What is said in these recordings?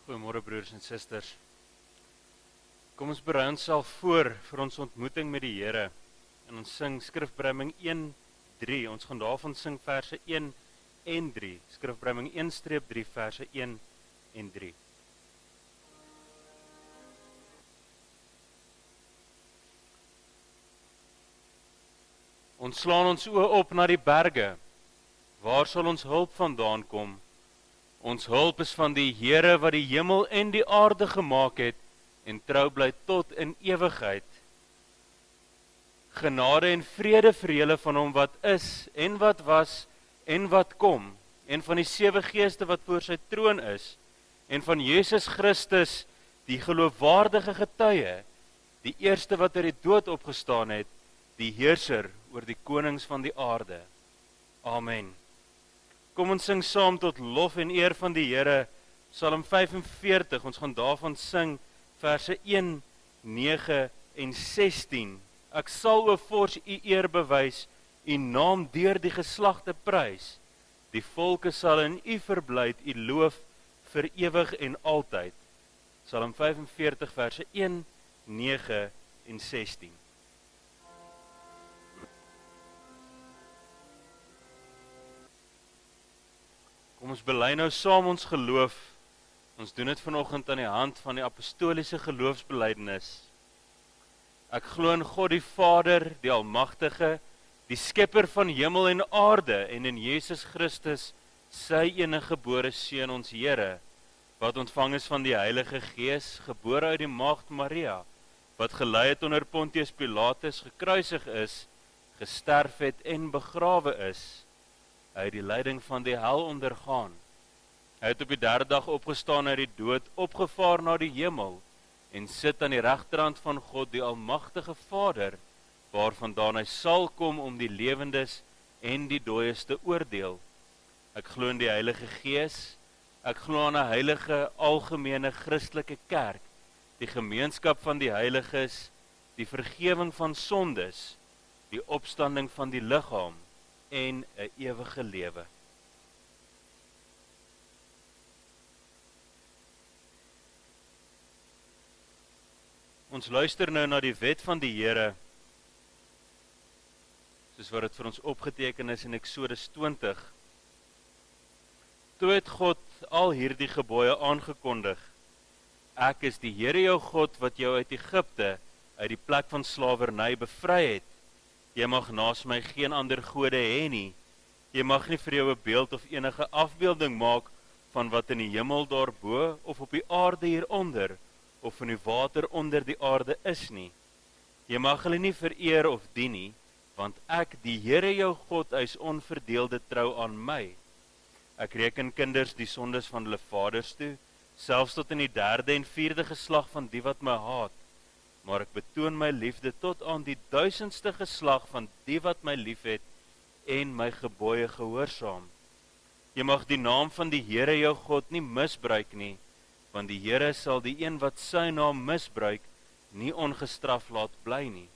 Goeiemôre broers en susters. Kom ons berei onsself voor vir ons ontmoeting met die Here. En ons sing Skrifbremming 1:3. Ons gaan daarvan sing verse 1 en 3. Skrifbremming 1-3 verse 1 en 3. Ons slaan ons oë op na die berge. Waar sal ons hulp vandaan kom? Ons hulp is van die Here wat die hemel en die aarde gemaak het en trou bly tot in ewigheid. Genade en vrede vir julle van hom wat is en wat was en wat kom, en van die 7 geeste wat voor sy troon is, en van Jesus Christus, die geloofwaardige getuie, die eerste wat uit die dood opgestaan het, die heerser oor die konings van die aarde. Amen. Kom ons sing saam tot lof en eer van die Here, Psalm 45, ons gaan daarvan sing, verse 1, 9 en 16. Ek sal o Vors u eer bewys, u naam deur die geslagte prys. Die volke sal in u verblyd, u loof vir ewig en altyd. Psalm 45, verse 1, 9 en 16. Kom ons bely nou saam ons geloof. Ons doen dit vanoggend aan die hand van die apostoliese geloofsbelijdenis. Ek glo in God die Vader, die Almagtige, die Skepper van hemel en aarde, en in Jesus Christus, sy enige gebore Seun, ons Here, wat ontvang is van die Heilige Gees, gebore uit die Maagd Maria, wat gelei het onder Pontius Pilatus, gekruisig is, gesterf het en begrawe is. Hy het die lyding van die hel ondergaan. Hy het op die 3de dag opgestaan uit die dood, opgevaar na die hemel, en sit aan die regterhand van God, die Almagtige Vader, waarvandaan hy sal kom om die lewendes en die dooies te oordeel. Ek glo in die Heilige Gees, ek glo aan 'n heilige, algemene Christelike kerk, die gemeenskap van die heiliges, die vergewing van sondes, die opstanding van die liggaam, en 'n ewige lewe. Ons luister nou na die wet van die Here, soos wat dit vir ons opgeteken is in Eksodus 20. Toe het God al hierdie gebooie aangekondig. Ek is die Here jou God wat jou uit Egipte, uit die plek van slawerny bevry het. Jy mag naas my geen ander gode hê nie. Jy mag nie vir jou 'n beeld of enige afbeelding maak van wat in die hemel daarbo of op die aarde hieronder of in die water onder die aarde is nie. Jy mag hulle nie vereer of dien nie, want ek, die Here jou God, is onverdeelde trou aan my. Ek reken kinders die sondes van hulle vaders toe, selfs tot in die 3de en 4de geslag van die wat my haat. Maar ek betoon my liefde tot aan die 1000ste geslag van die wat my liefhet en my gebooie gehoorsaam. Jy mag die naam van die Here jou God nie misbruik nie, want die Here sal die een wat sy naam misbruik, nie ongestraf laat bly nie.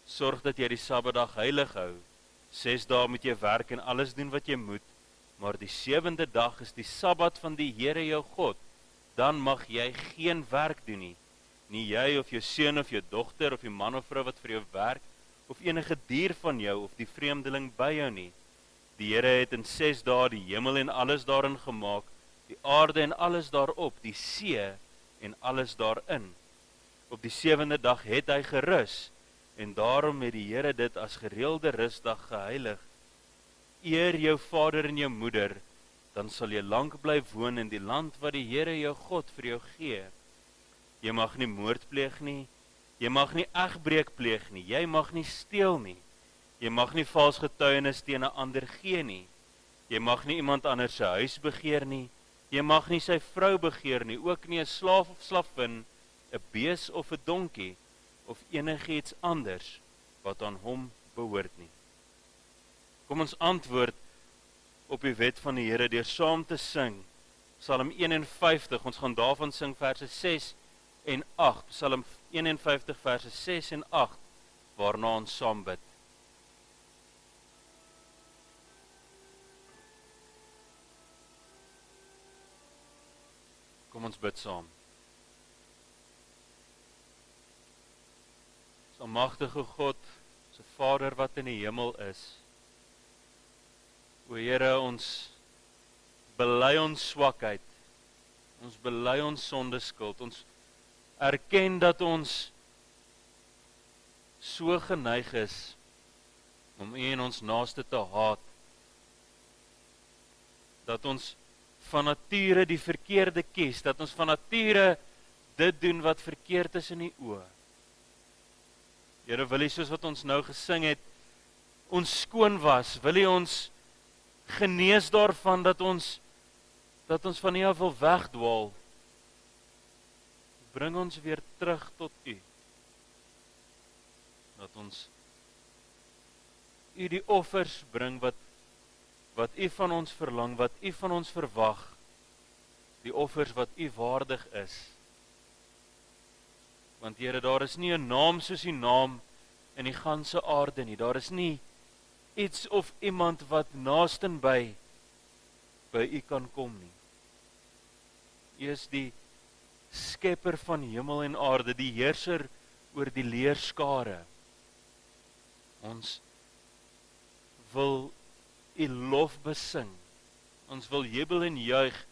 Sorg dat jy die Sabbatdag heilig hou. 6 dae moet jy werk en alles doen wat jy moet, maar die 7de dag is die Sabbat van die Here jou God. Dan mag jy geen werk doen nie. Nie jy of jou seun of jou dogter of die man of vrou wat vir jou werk, of enige dier van jou of die vreemdeling by jou nie. Die Here het in 6 dae die hemel en alles daarin gemaak, die aarde en alles daarop, die see en alles daarin. Op die 7de dag het hy gerus, en daarom het die Here dit as gereelde rusdag geheilig. Eer jou vader en jou moeder, dan sal jy lank bly woon in die land wat die Here jou God vir jou gee. Jy mag nie moord pleeg nie, jy mag nie egbreek pleeg nie, jy mag nie steel nie, jy mag nie vals getuienis teen 'n ander gee nie, jy mag nie iemand anders se huis begeer nie, jy mag nie sy vrou begeer nie, ook nie 'n slaaf of slavin, 'n bees of 'n donkie, of enigiets anders wat aan hom behoort nie. Kom ons antwoord op die wet van die Here deur saam te sing, Psalm 51, ons gaan daarvan sing verse 6 en 8, Psalm 51 verse 6 en 8, waarna ons saam bid. Kom Kom ons bid saam. Ons almagtige God, se Vader wat in die hemel is. O Here, ons bely ons swakheid. Ons bely ons sondeskuld. Ons erken dat ons so geneig is om U en ons naaste te haat. Dat ons van nature die verkeerde kies, dat ons van nature dit doen wat verkeerd is in U oë. Here, wil U soos wat ons nou gesing het, ons skoon was, wil U ons genees daarvan dat ons van U af wil wegdwaal. Bring ons weer terug tot U. Dat ons U die offers bring wat U van ons verlang, wat U van ons verwag, die offers wat U waardig is. Want Here, daar is nie 'n naam soos U naam in die ganse aarde nie. Daar is nie iets of iemand wat naastenby by U kan kom nie. U is die skepper van hemel en aarde, die heerser oor die leerskare. Ons wil U lof besing. Ons wil jubel en juig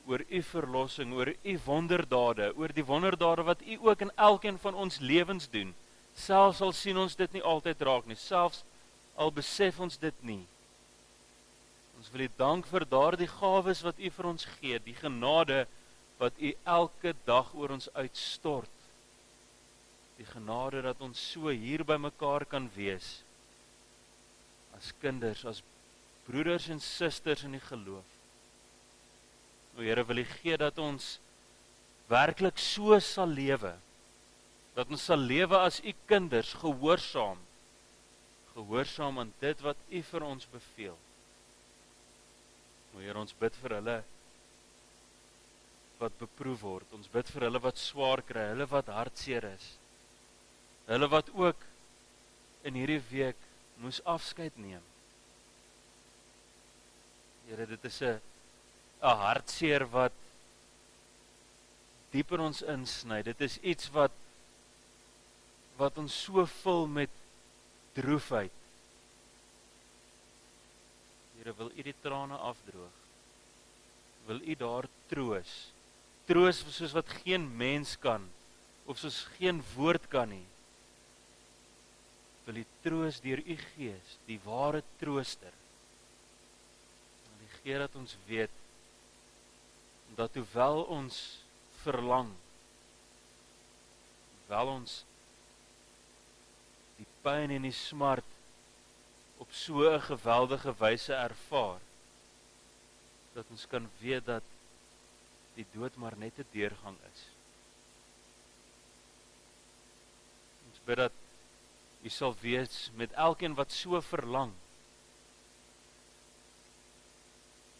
oor U verlossing, oor U wonderdade, oor die wonderdade wat U ook in elkeen van ons lewens doen. Selfs al sien ons dit nie altyd raak nie, selfs al besef ons dit nie. Ons wil U dank vir daardie gawes wat U vir ons gee, die genade wat U elke dag oor ons uitstort. Die genade dat ons so hier by mekaar kan wees, as kinders, as broeders en susters in die geloof. O Here, wil U gee dat ons werklik so sal lewe, dat ons sal lewe as U kinders, gehoorsaam aan dit wat U vir ons beveel. O Here, ons bid vir hulle wat beproef word, ons bid vir hulle wat swaar kry, hulle wat hartseer is, hulle wat ook in hierdie week moes afskeid neem. Here, dit is 'n hartseer wat diep in ons insny. Dit is iets wat ons so vul met droefheid. Here, wil U die trane afdroog? Wil U daar troos? Troos soos wat geen mens kan, of soos geen woord kan nie. Wil U troos deur U Gees, die ware trooster. Wil U gee dat ons weet, dat hoewel ons verlang, hoewel ons die pyn en die smart op so 'n geweldige wyse ervaar, dat ons kan weet dat die dood maar net 'n deurgang is. Ons bid dat U sal wees met elkeen wat so verlang.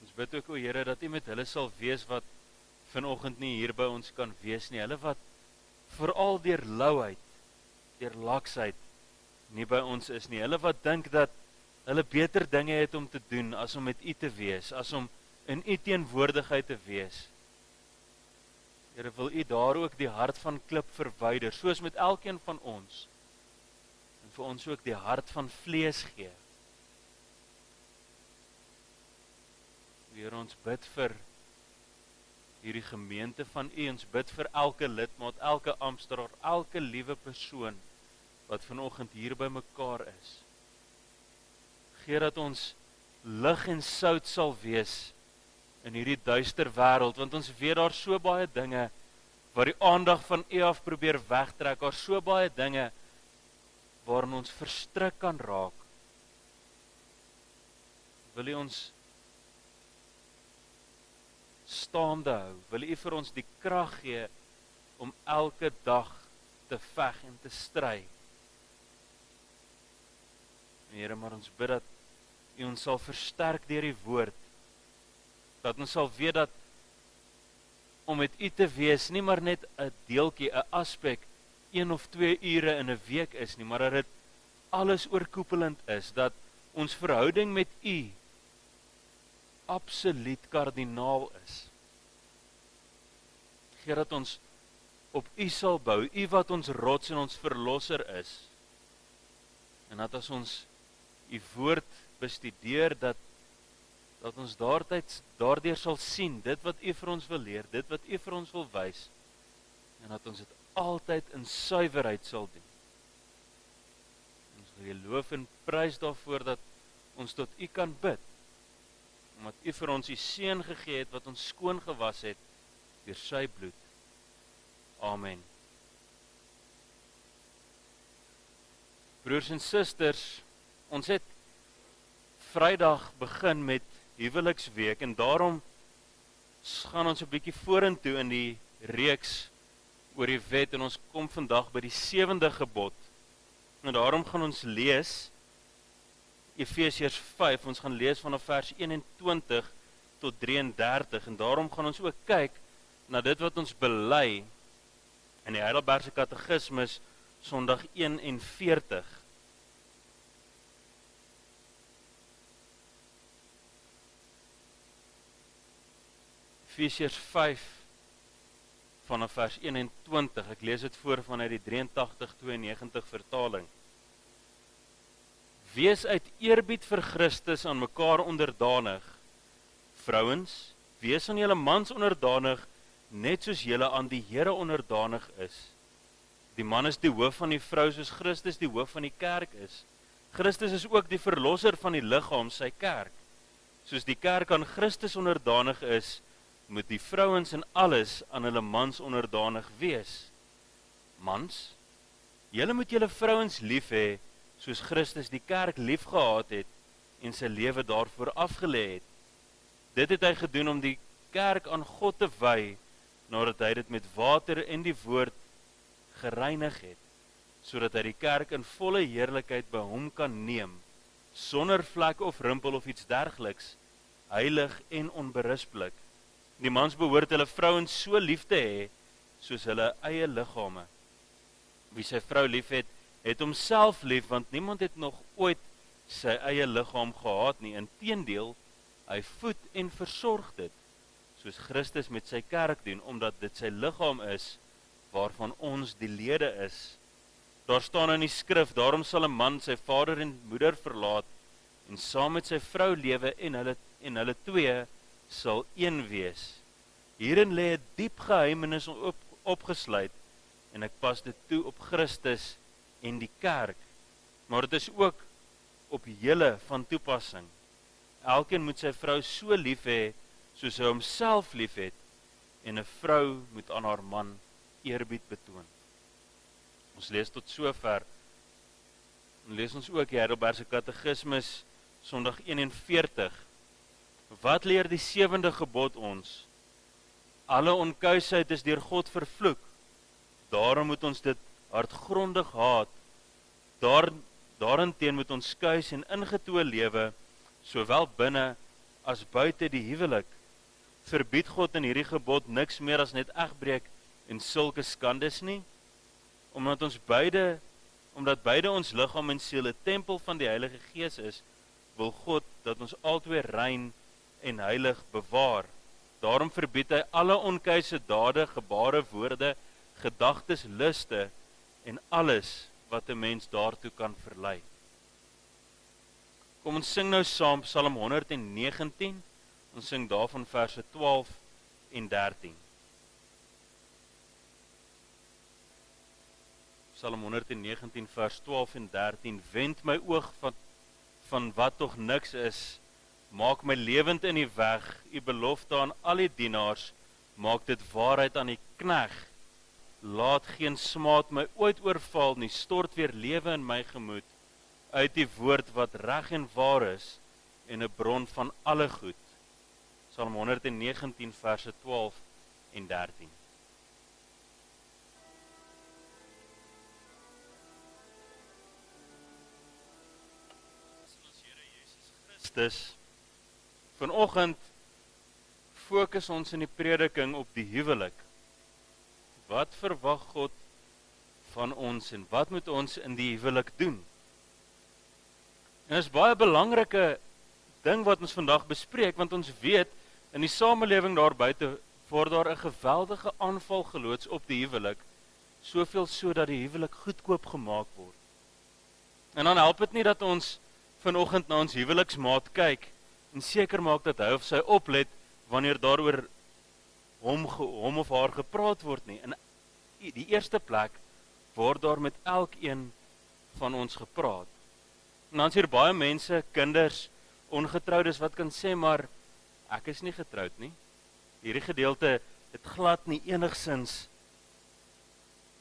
Ons bid ook, o Here, dat U met hulle sal wees wat vanoggend nie hier by ons kan wees nie. Hulle wat veral deur louheid, deur laksheid nie by ons is nie. Hulle wat dink dat hulle beter dinge het om te doen as om met U te wees, as om in U teenwoordigheid te wees. Here, wil U daar ook die hart van klip verwyder, soos met elkeen van ons, en vir ons ook die hart van vlees gee. Here, ons bid vir hierdie gemeente van U, ons bid vir elke lidmaat, elke amptenaar, elke liewe persoon wat vanoggend hier by mekaar is. Gee dat ons lig en sout sal wees in hierdie duister wêreld, want ons weet daar so baie dinge wat die aandag van U af probeer wegtrek, daar so baie dinge waarin ons verstrik kan raak. Wil U ons staande hou, wil U vir ons die krag gee om elke dag te veg en te stry. Here, maar ons bid dat U ons sal versterk deur die woord, dat ons sal weet dat om met U te wees nie maar net 'n deeltjie, 'n aspek, 1 of 2 ure in 'n week is nie, maar dat dit alles oorkoepelend is, dat ons verhouding met U absoluut kardinaal is. Here, dat ons op U sal bou, U wat ons rots en ons verlosser is. En dat as ons U woord bestudeer, dat ons daardeur sal sien, dit wat U vir ons wil leer, dit wat U vir ons wil wys, en dat ons dit altyd in suiwerheid sal doen. Ons wil U loof en prys daarvoor dat ons tot U kan bid, omdat U vir ons U seun gegee het, wat ons skoon gewas het, deur sy bloed. Amen. Broers en susters, ons het Vrydag begin met huweliksweek, en daarom gaan ons 'n bietjie vorentoe in die reeks oor die wet, en ons kom vandag by die 7de gebod. En daarom gaan ons lees Efesiërs 5, ons gaan lees vanaf vers 21 tot 33, en daarom gaan ons ook kyk na dit wat ons bely in die Heidelbergse Katekismus, Sondag 41. Efesiërs 5 vanaf vers 21, ek lees dit voor vanuit die 83-92 vertaling. Wees uit eerbied vir Christus aan mekaar onderdanig. Vrouens, wees aan julle mans onderdanig, net soos julle aan die Here onderdanig is. Die man is die hoof van die vrou, soos Christus die hoof van die kerk is. Christus is ook die verlosser van die liggaam, sy kerk. Soos die kerk aan Christus onderdanig is, moet die vrouens in alles aan hulle mans onderdanig wees. Mans, julle moet julle vrouens lief hê, soos Christus die kerk lief gehad het en sy lewe daarvoor afgelê het. Dit het hy gedoen om die kerk aan God te wy, nadat hy dit met water en die woord gereinig het, sodat hy die kerk in volle heerlikheid by hom kan neem, sonder vlek of rimpel of iets dergeliks, heilig en onberispelik. Die mans behoort hulle vrouens so lief te hê, soos hulle eie liggame. Wie sy vrou lief het, het homself lief, want niemand het nog ooit sy eie liggaam gehad nie. Inteendeel, hy voed en versorg dit, soos Christus met sy kerk doen, omdat dit sy liggaam is, waarvan ons die lede is. Daar staan in die skrif, daarom sal 'n man sy vader en moeder verlaat, en saam met sy vrou lewe, en hulle twee sal een wees. Hierin lê 'n diep geheimenis opgesluit, en ek pas dit toe op Christus en die kerk, maar dit is ook op julle van toepassing. Elkeen moet sy vrou so lief hê, soos hy homself lief het, en 'n vrou moet aan haar man eerbied betoon. Ons lees tot sover. Dan lees ons ook die Heidelbergse Katekismus, Sondag 41. Wat leer die 7de gebod ons? Alle onkuisheid is deur God vervloek. Daarom moet ons dit hartgrondig haat. Daarenteen moet ons kuis en ingetoe lewe, sowel binne as buite die huwelik. Verbied God in hierdie gebod niks meer as net egbreek en sulke skandes nie? Omdat beide ons liggaam en siel 'n tempel van die Heilige Gees is, wil God dat ons albei rein en heilig bewaar. Daarom verbied hy alle onkuise dade, gebare, woorde, gedagtes, luste en alles wat 'n mens daartoe kan verlei. Kom ons sing nou saam Psalm 119. Ons sing daarvan verse 12 en 13. Psalm 119 vers 12 en 13. Wend my oog van wat tog niks is, maak my lewend in die weg, u belofte aan al die dienaars, maak dit waarheid aan die knegg. Laat geen smaad my ooit oorval nie, stort weer lewe in my gemoed, uit die woord wat reg en waar is, en 'n bron van alle goed. Psalm 119 verse 12 en 13. Christus. Vanoggend fokus ons in die prediking op die huwelik. Wat verwag God van ons en wat moet ons in die huwelik doen? En dit is baie belangrike ding wat ons vandag bespreek, want ons weet in die samelewing daar buite word daar 'n geweldige aanval geloods op die huwelik, soveel so dat die huwelik goedkoop gemaak word. En dan help dit nie dat ons vanoggend na ons huweliksmaat kyk en seker maak dat hy of sy oplet wanneer daaroor hom of haar gepraat word nie. In die eerste plek word daar met elkeen van ons gepraat. En dan is hier baie mense, kinders, ongetroudes wat kan sê, maar ek is nie getroud nie. Hierdie gedeelte het glad nie enigsins,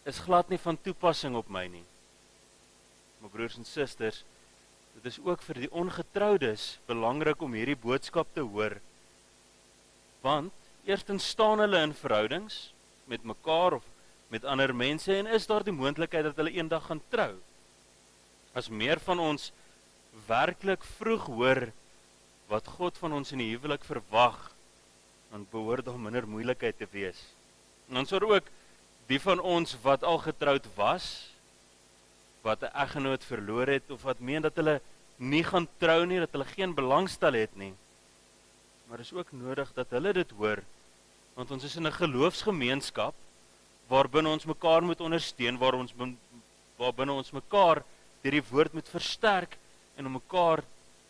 is glad nie van toepassing op my nie. My broers en susters, dit is ook vir die ongetroudes belangrik om hierdie boodskap te hoor, want eerstens staan hulle in verhoudings met mekaar of met ander mense en is daar die moontlikheid dat hulle eendag gaan trou. As meer van ons werklik vroeg hoor wat God van ons in die huwelik verwag, dan behoort daar minder moeilikheid te wees. En dan sou ook die van ons wat al getroud was, wat 'n eggenoot verloor het, of wat meen dat hulle nie gaan trou nie, dat hulle geen belangstel het nie. Maar is ook nodig dat hulle dit hoor, want ons is in 'n geloofsgemeenskap, waarbinne ons mekaar moet ondersteun, waarbinne ons mekaar deur die woord moet versterk, en om mekaar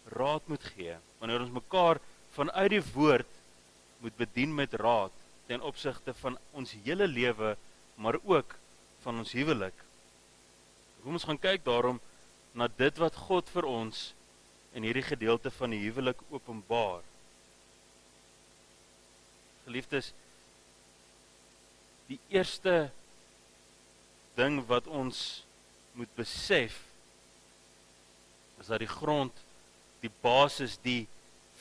raad moet gee. Wanneer ons mekaar vanuit die woord moet bedien met raad, ten opsigte van ons hele lewe, maar ook van ons huwelik. Kom ons gaan kyk daarom na dit wat God vir ons in hierdie gedeelte van die huwelik openbaar. Geliefdes, die eerste ding wat ons moet besef, is dat die grond, die basis, die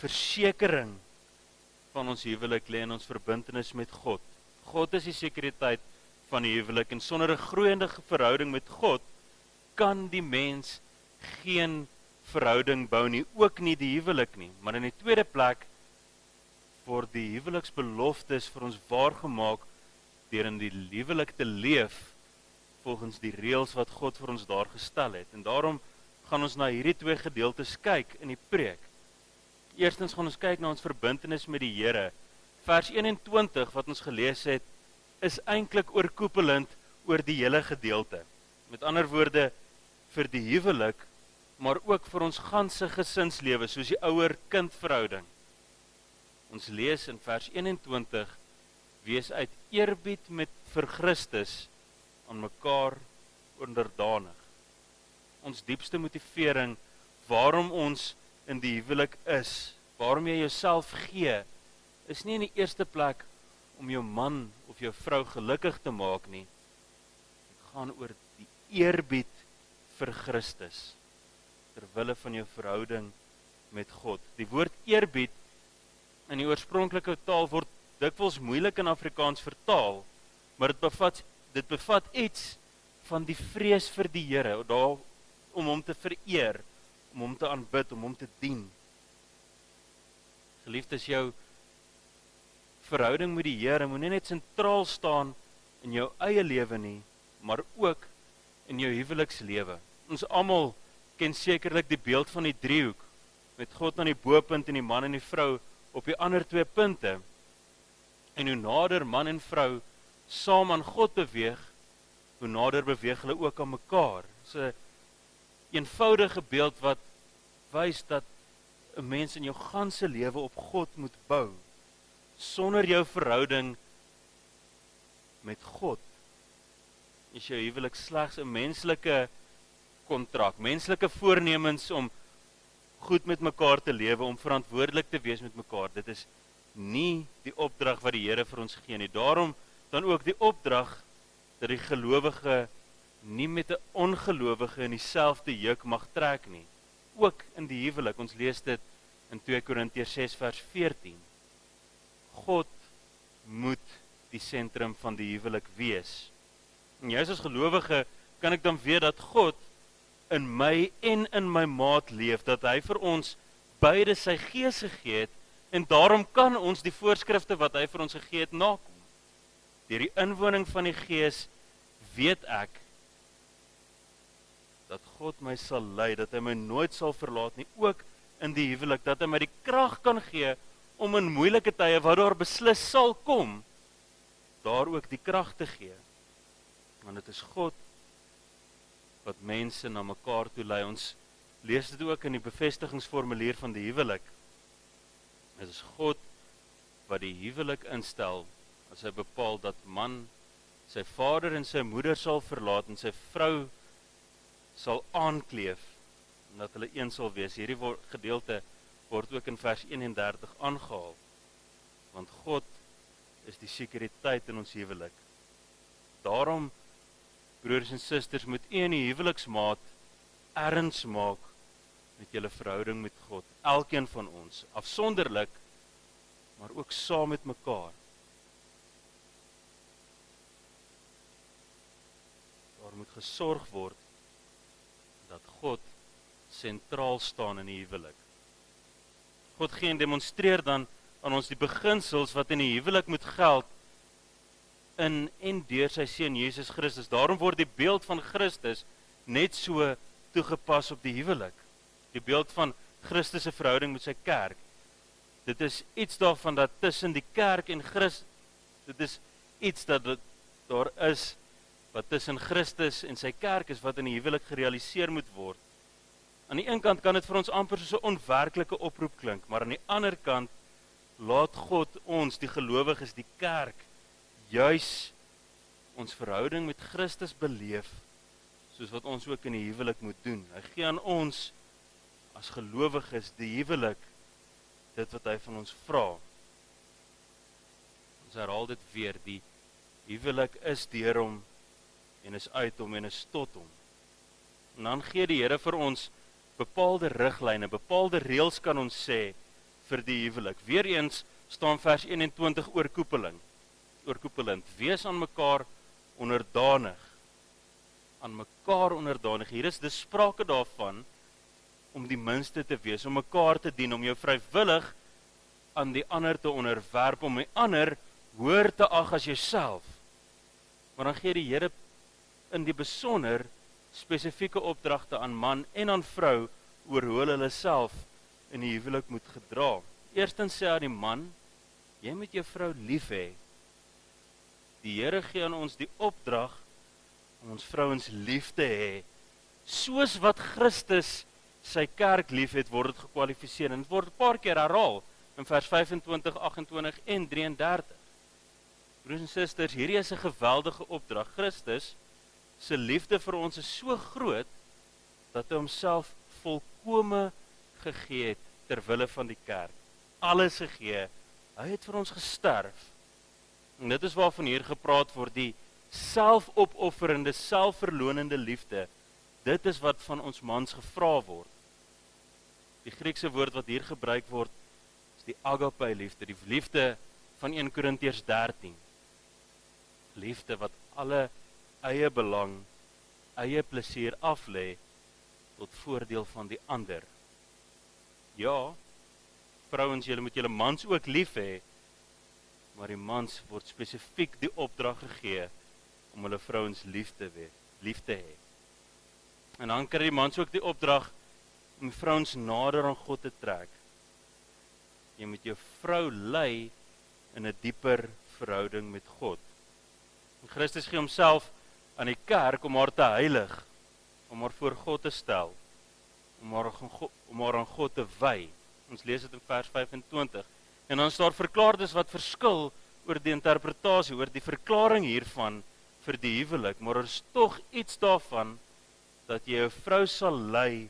versekering van ons huwelik lê in ons verbintenis met God. God is die sekuriteit van die huwelik, en sonder 'n groeiende verhouding met God, kan die mens geen verhouding bou nie, ook nie die huwelik nie. Maar in die tweede plek, word die huweliksbeloftes vir ons waargemaak, deur in die huwelik te leef, volgens die reëls wat God vir ons daar gestel het. En daarom gaan ons na hierdie twee gedeeltes kyk in die preek. Eerstens gaan ons kyk na ons verbintenis met die Here. Vers 21 wat ons gelees het, is eintlik oorkoepelend oor die hele gedeelte. Met ander woorde, vir die huwelik, maar ook vir ons ganse gesinslewe, soos die ouer-kind verhouding. Ons lees in vers 21, wees uit eerbied vir Christus aan mekaar onderdanig. Ons diepste motivering, waarom ons in die huwelik is, waarom jy jouself gee, is nie in die eerste plek om jou man of jou vrou gelukkig te maak nie. Dit gaan oor die eerbied vir Christus, terwille van jou verhouding met God. Die woord eerbied in die oorspronklike taal word dikwels moeilik in Afrikaans vertaal, maar dit bevat iets van die vrees vir die Here, om hom te vereer, om hom te aanbid, om hom te dien. Geliefdes, jou verhouding met die Here moet nie net sentraal staan in jou eie lewe nie, maar ook in jou huwelikslewe. Ons almal ken sekerlik die beeld van die driehoek, met God aan die bopunt en die man en die vrou op die ander twee punte. En hoe nader man en vrou saam aan God beweeg, hoe nader beweeg hulle ook aan mekaar. Dit is 'n eenvoudige beeld wat wys dat 'n mens in jou ganse lewe op God moet bou. Sonder jou verhouding met God is jou huwelik slegs 'n menslike kontrak, menslike voornemens om goed met mekaar te lewe, om verantwoordelik te wees met mekaar. Dit is nie die opdrag wat die Here vir ons gee nie. Daarom dan ook die opdrag dat die gelowige nie met 'n ongelowige in dieselfde juk mag trek nie. Ook in die huwelik, ons lees dit in 2 Korintiërs 6 vers 14. God moet die sentrum van die huwelik wees. En jy as gelowige kan ek dan weet dat God in my en in my maat leef, dat hy vir ons beide sy gees gegee het, en daarom kan ons die voorskrifte wat hy vir ons gegee het nakom. Deur die inwoning van die Gees weet ek dat God my sal lei, dat hy my nooit sal verlaat nie, ook in die huwelik, dat hy my die krag kan gee om in moeilike tye wat daar beslis sal kom, daar ook die krag te gee. Want dit is God wat mense na mekaar toe lei. Ons lees dit ook in die bevestigingsformulier van die huwelik. Dit is God wat die huwelik instel, as hy bepaal dat man sy vader en sy moeder sal verlaat en sy vrou sal aankleef, en dat hulle een sal wees. Hierdie gedeelte word ook in vers 31 aangehaal, want God is die sekuriteit in ons huwelik. Daarom, broers en susters, moet u in die huweliksmaat erns maak met julle verhouding met God. Elkeen van ons, afsonderlik, maar ook saam met mekaar. Daar moet gesorg word dat God sentraal staan in die huwelik. God gee en demonstreer dan aan ons die beginsels wat in die huwelik moet geld in en deur sy seun Jesus Christus. Daarom word die beeld van Christus net so toegepas op die huwelik. Die beeld van Christus se verhouding met sy kerk. Dit is iets daarvan dat tussen die kerk en Christus, dit is iets dat daar is wat tussen Christus en sy kerk is, wat in die huwelik gerealiseer moet word. Aan die een kant kan dit vir ons amper soos 'n onwerklike oproep klink, maar aan die ander kant laat God ons, die gelowiges, die kerk, juis ons verhouding met Christus beleef, soos wat ons ook in die huwelik moet doen. Hy gee aan ons, as gelowiges, die huwelik, dit wat hy van ons vra. Ons herhaal dit weer, die huwelik is deur hom, en is uit hom, en is tot hom. En dan gee die Here vir ons bepaalde riglyne, bepaalde reëls kan ons sê, vir die huwelik. Weereens staan vers 21 oorkoepelend. Wees aan mekaar onderdanig. Aan mekaar onderdanig. Hier is dis sprake daarvan om die minste te wees, om mekaar te dien, om jou vrywillig aan die ander te onderwerp, om die ander hoër te ag as jouself. Maar dan gee die Here in die besonder spesifieke opdragte aan man en aan vrou oor hoe hulle self in die huwelik moet gedra. Eerstens sê aan die man, jy moet jou vrou lief hê. Die Here gee aan ons die opdrag om ons vrouens lief te hê, soos wat Christus sy kerk lief het, word dit gekwalifiseer, en dit word 'n paar keer herhaal, in vers 25, 28 en 33. Broers en susters, hierdie is 'n geweldige opdrag. Christus se liefde vir ons is so groot, dat hy homself volkome gegee het, ter wille van die kerk. Alles gegee, hy het vir ons gesterf. En dit is waarvan hier gepraat word, die selfopofferende, selfverlonende liefde. Dit is wat van ons mans gevra word. Die Griekse woord wat hier gebruik word, is die agape liefde, die liefde van 1 Korintiërs 13. Liefde wat alle eie belang, eie plesier aflê, tot voordeel van die ander. Ja, vrouens, julle moet julle mans ook lief hê, maar die mans word spesifiek die opdrag gegee om hulle vrouens lief te hê. En dan kry die mans ook die opdrag om vrouens nader aan God te trek. Jy moet jou vrou lei in 'n dieper verhouding met God. En Christus gee homself aan die kerk om haar te heilig, om haar voor God te stel, om haar aan God te wy. Ons lees dit in vers 25. En dan is daar verklaardes wat verskil oor die interpretasie, oor die verklaring hiervan vir die huwelik, maar is tog iets daarvan, dat jy jou vrou sal lei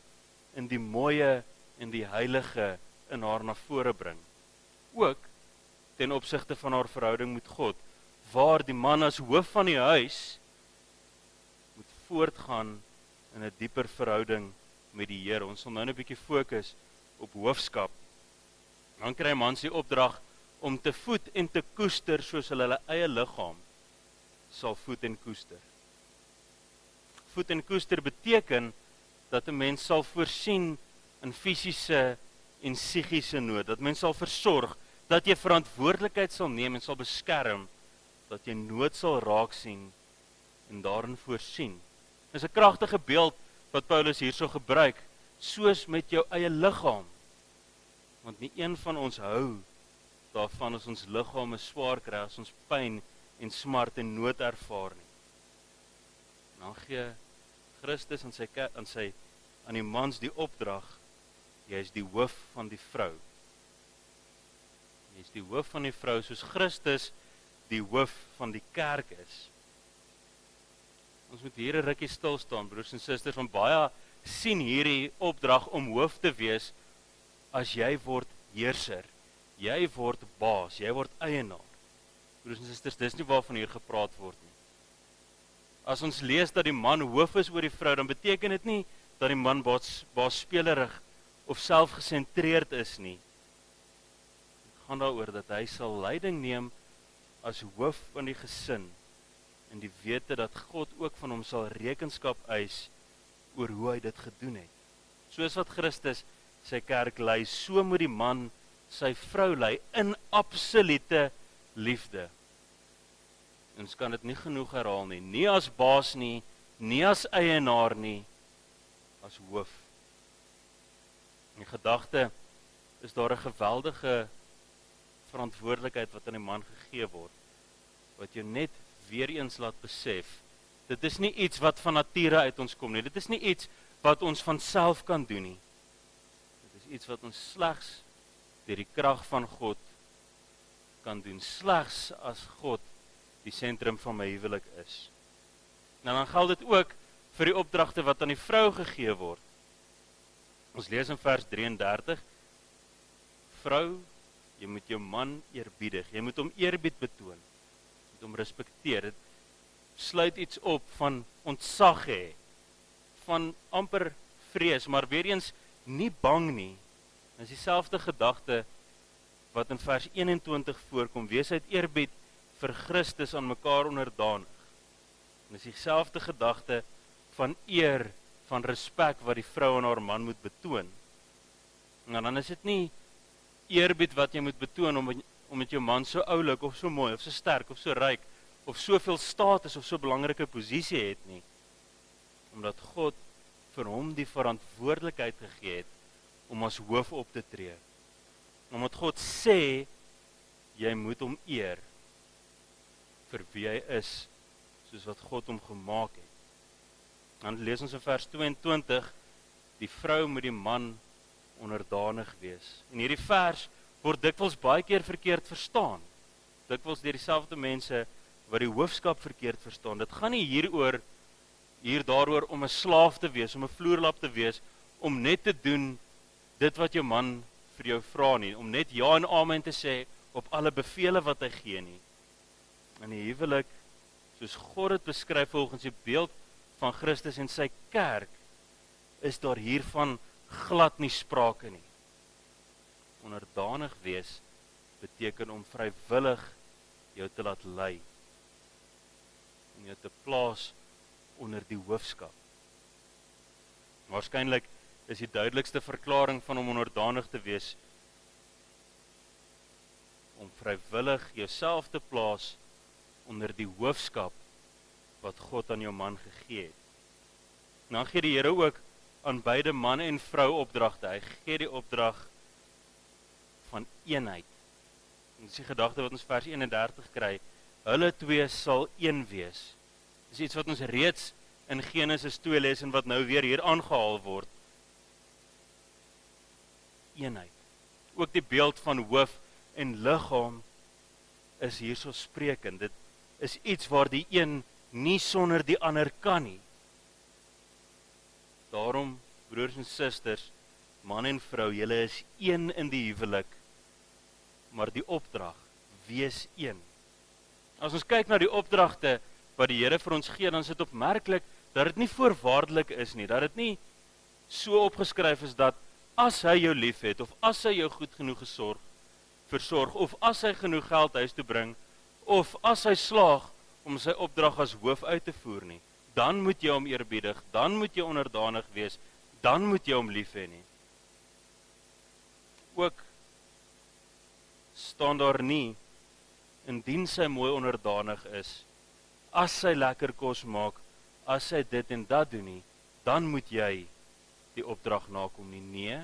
in die mooie en die heilige in haar na vore bring. Ook ten opsigte van haar verhouding met God, waar die man as hoof van die huis moet voortgaan in 'n dieper verhouding met die Here. Ons sal nou 'n bietjie fokus op hoofskap. Dan kry mans die opdrag om te voed en te koester soos hulle eie liggaam sal voed en koester. Voed en koester beteken dat 'n mens sal voorsien in fisiese en psigiese nood, dat mens sal versorg, dat jy verantwoordelikheid sal neem en sal beskerm, dat jy nood sal raak sien en daarin voorsien. Dis 'n kragtige beeld wat Paulus hierso gebruik, soos met jou eie liggaam. Want nie een van ons hou daarvan as ons liggame swaar kry, as ons pyn en smart en nood ervaar nie. En dan gee Christus aan die mans die opdrag, jy is die hoof van die vrou. Jy is die hoof van die vrou, soos Christus die hoof van die kerk is. Ons moet hier 'n rukkie stil staan, broers en susters, want baie sien hierdie opdrag om hoof te wees as jy word heerser, jy word baas, jy word eienaar. Broers en susters, dis nie waarvan hier gepraat word nie. As ons lees dat die man hoof is oor die vrou, dan beteken dit nie dat die man baasspelerig of selfgesentreerd is nie. Dit gaan daaroor dat hy sal leiding neem as hoof van die gesin, en die wete dat God ook van hom sal rekenskap eis oor hoe hy dit gedoen het. Soos wat Christus sy kerk lei, so moet die man sy vrou lei in absolute liefde. Ons kan dit nie genoeg herhaal nie, nie as baas nie, nie as eienaar nie, as hoof. In die gedagte is daar 'n geweldige verantwoordelikheid wat aan die man gegee word, wat jou net weer eens laat besef, dit is nie iets wat van nature uit ons kom nie, dit is nie iets wat ons van self kan doen nie. Dit is iets wat ons slegs deur die krag van God kan doen, slegs as God die sentrum van my huwelik is. Nou dan geld dit ook vir die opdragte wat aan die vrou gegee word. Ons lees in vers 33, vrou, jy moet jou man eerbiedig, jy moet hom eerbied betoon, jy moet hom respekteer. Dit sluit iets op van ontzag hê, van amper vrees, maar weer eens nie bang nie. Dit is dieselfde gedagte wat in vers 21 voorkom, wees uit eerbied vir Christus aan mekaar onderdanig. En dit is dieselfde gedagte van eer, van respek wat die vrou aan haar man moet betoon. En dan is dit nie eerbied wat jy moet betoon omdat jou man so oulik of so mooi of so sterk of so ryk of soveel status of so belangrike posisie het nie. Omdat God vir hom die verantwoordelikheid gegee het om as hoof op te tree. Omdat God sê jy moet hom eer vir wie hy is, soos wat God hom gemaak het. Dan lees ons in vers 22, die vrou moet die man onderdanig wees. En hierdie vers word dikwels baie keer verkeerd verstaan. Dikwels deur dieselfde mense wat die hoofskap verkeerd verstaan. Dit gaan nie hier daaroor om 'n slaaf te wees, om 'n vloerlap te wees, om net te doen dit wat jou man vir jou vra nie, om net ja en amen te sê op alle bevele wat hy gee nie. In die huwelik, soos God dit beskryf volgens die beeld van Christus en sy kerk, is daar hiervan glad nie sprake nie. Onderdanig wees beteken om vrywillig jou te laat lei, om jou te plaas onder die hoofskap. Waarskynlik is die duidelikste verklaring van om onderdanig te wees, om vrywillig jouself te plaas onder die hoofskap wat God aan jou man gegee het. Dan gee die Here ook aan beide man en vrou opdragte. Hy gee die opdrag van eenheid. En dis die gedagte wat ons vers 31 kry. Hulle twee sal een wees. Dis iets wat ons reeds in Genesis 2 lees en wat nou weer hier aangehaal word. Eenheid. Ook die beeld van hoof en liggaam is hier so sprekend. Dit is iets waar die een nie sonder die ander kan nie. Daarom, broers en susters, man en vrou, julle is een in die huwelik, maar die opdrag, wees een. As ons kyk na die opdragte wat die Here vir ons gee, dan is dit opmerklik dat dit nie voorwaardelik is nie, dat dit nie so opgeskryf is dat as hy jou lief het, of as hy jou goed genoeg versorg, of as hy genoeg geld huis toe bring, of as hy slaag om sy opdrag as hoof uit te voer nie, dan moet jy hom eerbiedig, dan moet jy onderdanig wees, dan moet jy hom lief hê nie. Ook staan daar nie, indien sy mooi onderdanig is, as sy lekker kos maak, as sy dit en dat doen nie, dan moet jy die opdrag nakom nie. Nee,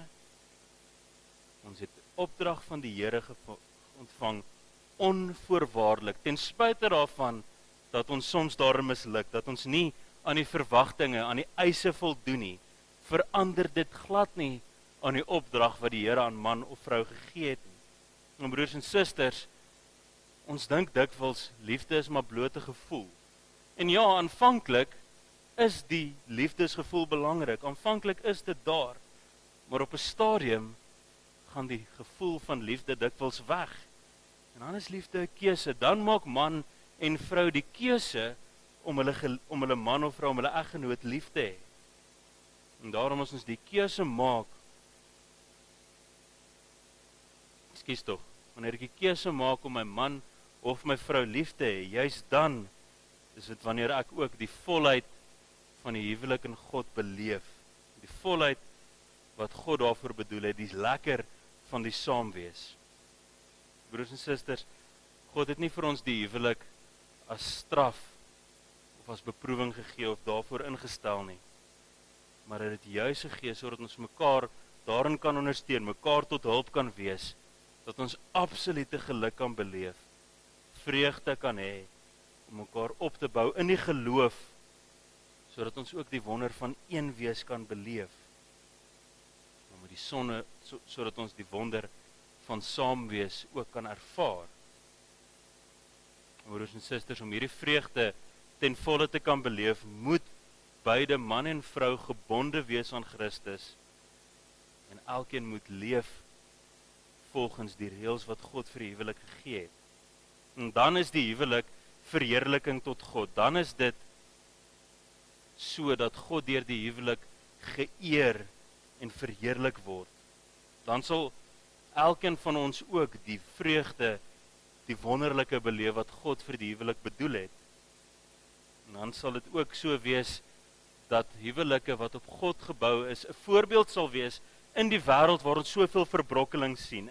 ons het opdrag van die Here ontvang onvoorwaardelik, ten spyte daarvan dat ons soms daarin misluk, dat ons nie aan die verwagtinge, aan die eise voldoen nie, verander dit glad nie aan die opdrag wat die Here aan man of vrou gegee het nie. En broers en susters, ons dink dikwels liefde is maar blote gevoel. En ja, aanvanklik is die liefdesgevoel belangrik. Aanvanklik is dit daar. Maar op 'n stadium gaan die gevoel van liefde dikwels weg. En dan is liefde 'n keuse. Dan maak man en vrou die keuse om hulle man of vrou, om hulle eggenoot lief te hê. En daarom as ons die keuse maak, wanneer ek die keuse maak om my man of my vrou lief te hê, juist dan is dit wanneer ek ook die volheid van die huwelik in God beleef. Die volheid wat God daarvoor bedoel het, die lekker van die saamwees. Broers en susters, God het nie vir ons die huwelik as straf of as beproewing gegee of daarvoor ingestel nie. Maar hy het dit juis gegee sodat ons mekaar daarin kan ondersteun, mekaar tot hulp kan wees, dat ons absolute geluk kan beleef, vreugde kan hê, om mekaar op te bou in die geloof, sodat ons ook die wonder van een wees kan beleef. En met die sonne, sodat ons die wonder van saamwees ook kan ervaar. Broers en susters, om hierdie vreugde ten volle te kan beleef, moet beide man en vrou gebonde wees aan Christus, en elkeen moet leef volgens die reëls wat God vir die huwelik gegee het. En dan is die huwelik verheerliking tot God. Dan is dit so dat God deur die huwelik geëer en verheerlik word. Dan sal elkeen van ons ook die vreugde, die wonderlike beleef wat God vir die huwelik bedoel het. En dan sal dit ook so wees dat huwelike wat op God gebou is, 'n voorbeeld sal wees in die wêreld waar ons soveel verbrokkeling sien.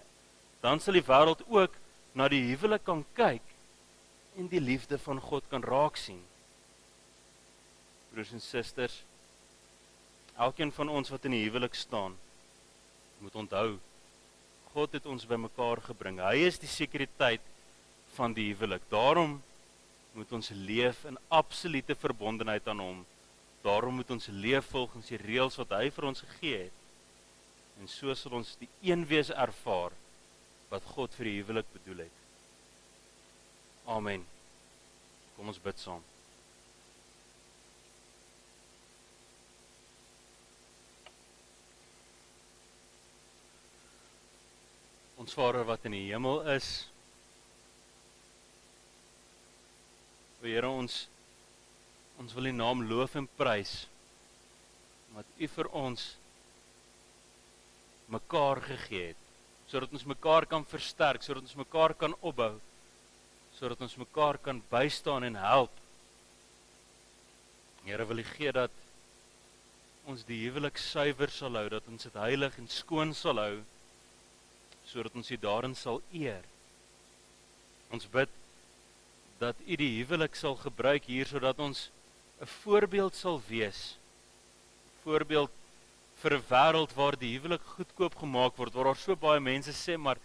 Dan sal die wêreld ook na die huwelik kan kyk en die liefde van God kan raak sien. Broers en susters, elkeen van ons wat in die huwelik staan, moet onthou, God het ons bymekaar gebring. Hy is die sekuriteit van die huwelik. Daarom moet ons leef in absolute verbondenheid aan hom. Daarom moet ons leef volgens die reëls wat hy vir ons gegee het. En so sal ons die eenwees ervaar wat God vir die huwelik bedoel het. Amen. Kom ons bid saam. Ons Vader wat in die hemel is, o Here, ons wil U naam loof en prys, wat U vir ons mekaar gegee het, sodat ons mekaar kan versterk, sodat ons mekaar kan opbou, sodat ons mekaar kan bystaan en help. Here, wil U gee dat ons die huwelik suiwer sal hou, dat ons dit heilig en skoon sal hou, sodat ons U daarin sal eer. Ons bid dat U die huwelik sal gebruik hier, sodat ons 'n voorbeeld sal wees. Voorbeeld vir 'n wêreld waar die huwelik goedkoop gemaak word, waar daar so baie mense sê, maar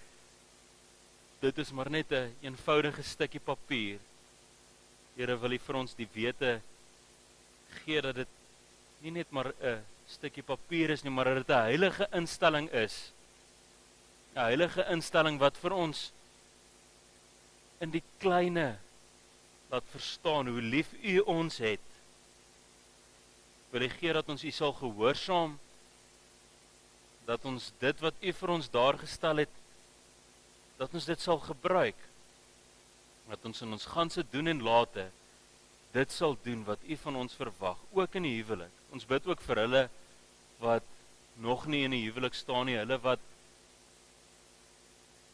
dit is maar net 'n eenvoudige stukkie papier. Here, wil U vir ons die wete gee dat dit nie net maar 'n stukkie papier is nie, maar dat dit 'n heilige instelling is. 'n Heilige instelling wat vir ons in die kleine laat verstaan hoe lief U ons het. Wil U gee dat ons U sal gehoorsaam, dat ons dit wat U vir ons daar gestel het, dat ons dit sal gebruik, dat ons in ons ganse doen en late dit sal doen wat U van ons verwag, ook in die huwelik. Ons bid ook vir hulle wat nog nie in die huwelik staan nie, hulle wat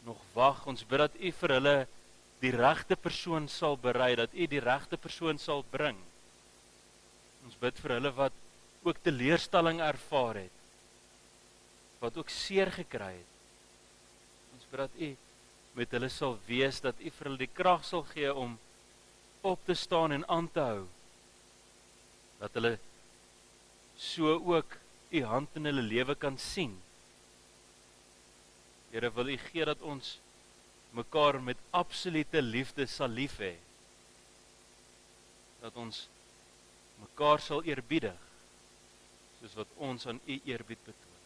nog wag. Ons bid dat U vir hulle die regte persoon sal berei, dat U die regte persoon sal bring. Ons bid vir hulle wat ook teleurstelling ervaar het, wat ook seer gekry het. Ons bid dat U met hulle sal wees, dat U vir hulle die krag sal gee om op te staan en aan te hou. Dat hulle so ook U hand in hulle lewe kan sien. Here, wil U gee dat ons mekaar met absolute liefde sal lief hê. Dat ons mekaar sal eerbiedig, soos wat ons aan U eerbied betoon.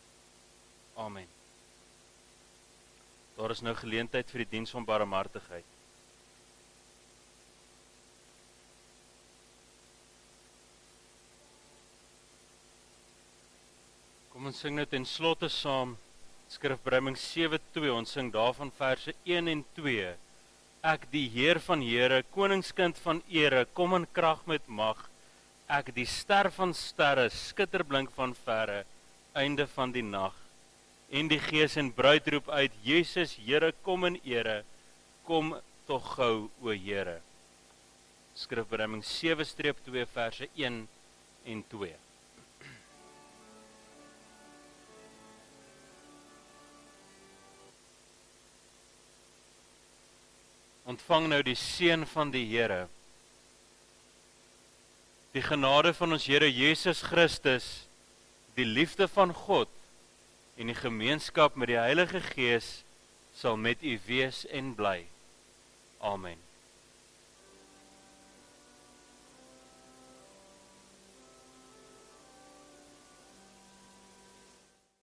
Amen. Daar is nou geleentheid vir die diens van barmhartigheid. Kom ons sing nou ten slotte saam Skrifbreiding 7:2, ons sing daarvan verse 1 en 2. Ek die Heer van Here, koningskind van ere, kom in krag met mag. Ek die ster van sterre, skitterblink van verre, einde van die nag. En die Gees en bruid roep uit, Jesus, Here, kom in ere, kom tog gou, o Here. Skrifbreiding 7:2 verse 1 en 2. Ontvang nou die seën van die Here. Die genade van ons Here Jesus Christus, die liefde van God en die gemeenskap met die Heilige Gees sal met u wees en bly. Amen.